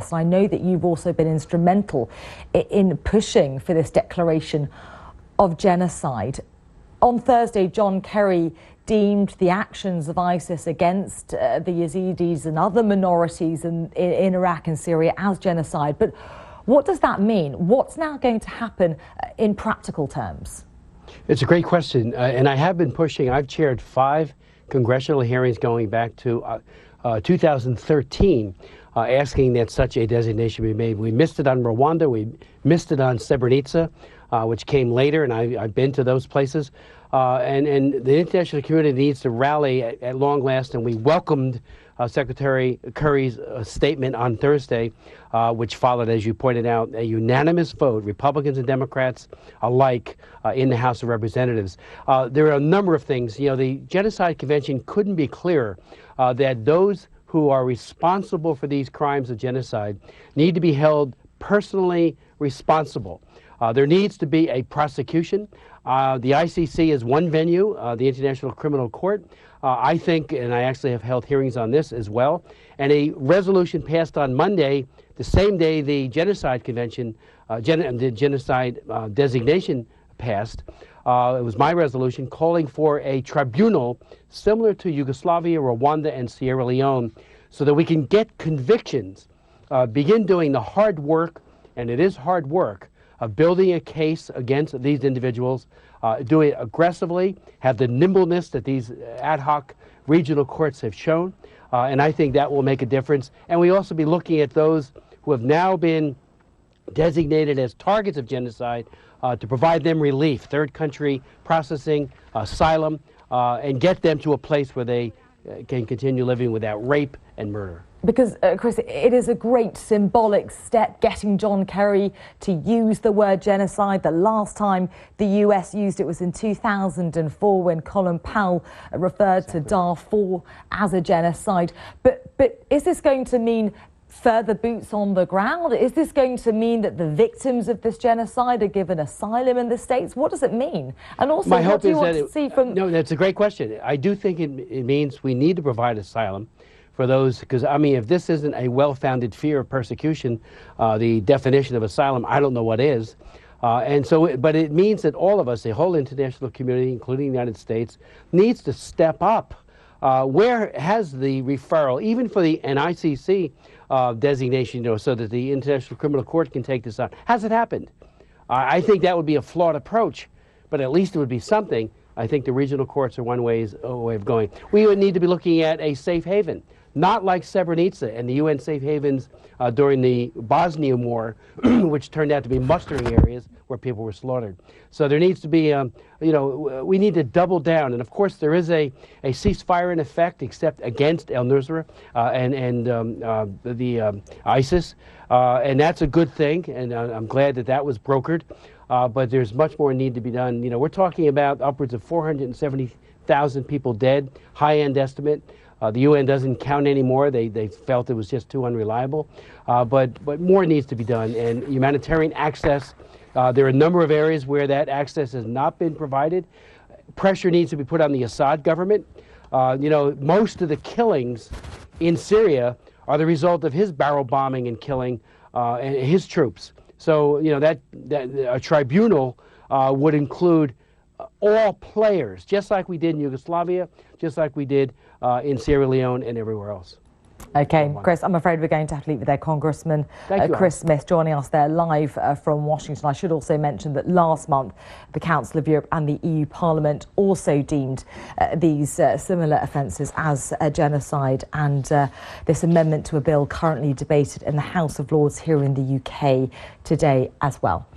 this. I know that you've also been instrumental in pushing for this declaration of genocide. On Thursday, John Kerry deemed the actions of ISIS against the Yazidis and other minorities in Iraq and Syria as genocide. But what does that mean? What's now going to happen in practical terms? It's a great question, and I have been pushing. I've chaired 5 congressional hearings going back to 2013, asking that such a designation be made. We missed it on Rwanda. We missed it on Srebrenica, which came later, and I've been to those places. And the international community needs to rally at long last, and we welcomed Secretary Kerry's statement on Thursday, which followed, as you pointed out, a unanimous vote, Republicans and Democrats alike, in the House of Representatives. There are a number of things. You know, the Genocide Convention couldn't be clearer that those who are responsible for these crimes of genocide need to be held personally responsible. There needs to be a prosecution. The ICC is one venue, the International Criminal Court. I think, and I actually have held hearings on this as well, and a resolution passed on Monday, the same day the Genocide Convention, the genocide designation passed. It was my resolution calling for a tribunal similar to Yugoslavia, Rwanda, and Sierra Leone so that we can get convictions, begin doing the hard work, and it is hard work, of building a case against these individuals, do it aggressively, have the nimbleness that these ad hoc regional courts have shown, and I think that will make a difference. And we also be looking at those who have now been designated as targets of genocide to provide them relief, third country processing, asylum, and get them to a place where they can continue living without rape and murder. Because, Chris, it is a great symbolic step getting John Kerry to use the word genocide. The last time the US used it was in 2004 when Colin Powell referred to Darfur as a genocide. But is this going to mean further boots on the ground? Is this going to mean that the victims of this genocide are given asylum in the States? What does it mean? And also, what do you want to see from... No, that's a great question. I do think it means we need to provide asylum for those, because, I mean, if this isn't a well-founded fear of persecution, the definition of asylum, I don't know what is. But it means that all of us, the whole international community, including the United States, needs to step up. Where has the referral, even for an ICC designation, you know, so that the International Criminal Court can take this on? Has it happened? I think that would be a flawed approach, but at least it would be something. I think the regional courts are one way of going. We would need to be looking at a safe haven, not like Srebrenica and the UN safe havens during the Bosnian War, which turned out to be mustering areas where people were slaughtered. So there needs to be, you know, we need to double down. And of course, there is a ceasefire in effect, except against al-Nusra and the ISIS. And that's a good thing. And I'm glad that that was brokered. But there's much more need to be done. You know, we're talking about upwards of 470,000 people dead, high-end estimate. The UN doesn't count anymore. They felt it was just too unreliable. But more needs to be done. And humanitarian access, there are a number of areas where that access has not been provided. Pressure needs to be put on the Assad government. You know, most of the killings in Syria are the result of his barrel bombing and killing and his troops. So, you know, that a tribunal would include all players, just like we did in Yugoslavia, just like we did in Sierra Leone and everywhere else. Okay, Chris, I'm afraid we're going to have to leave it there. Congressman Chris Smith joining us there live from Washington. I should also mention that last month, the Council of Europe and the EU Parliament also deemed these similar offences as a genocide, and this amendment to a bill currently debated in the House of Lords here in the UK today as well.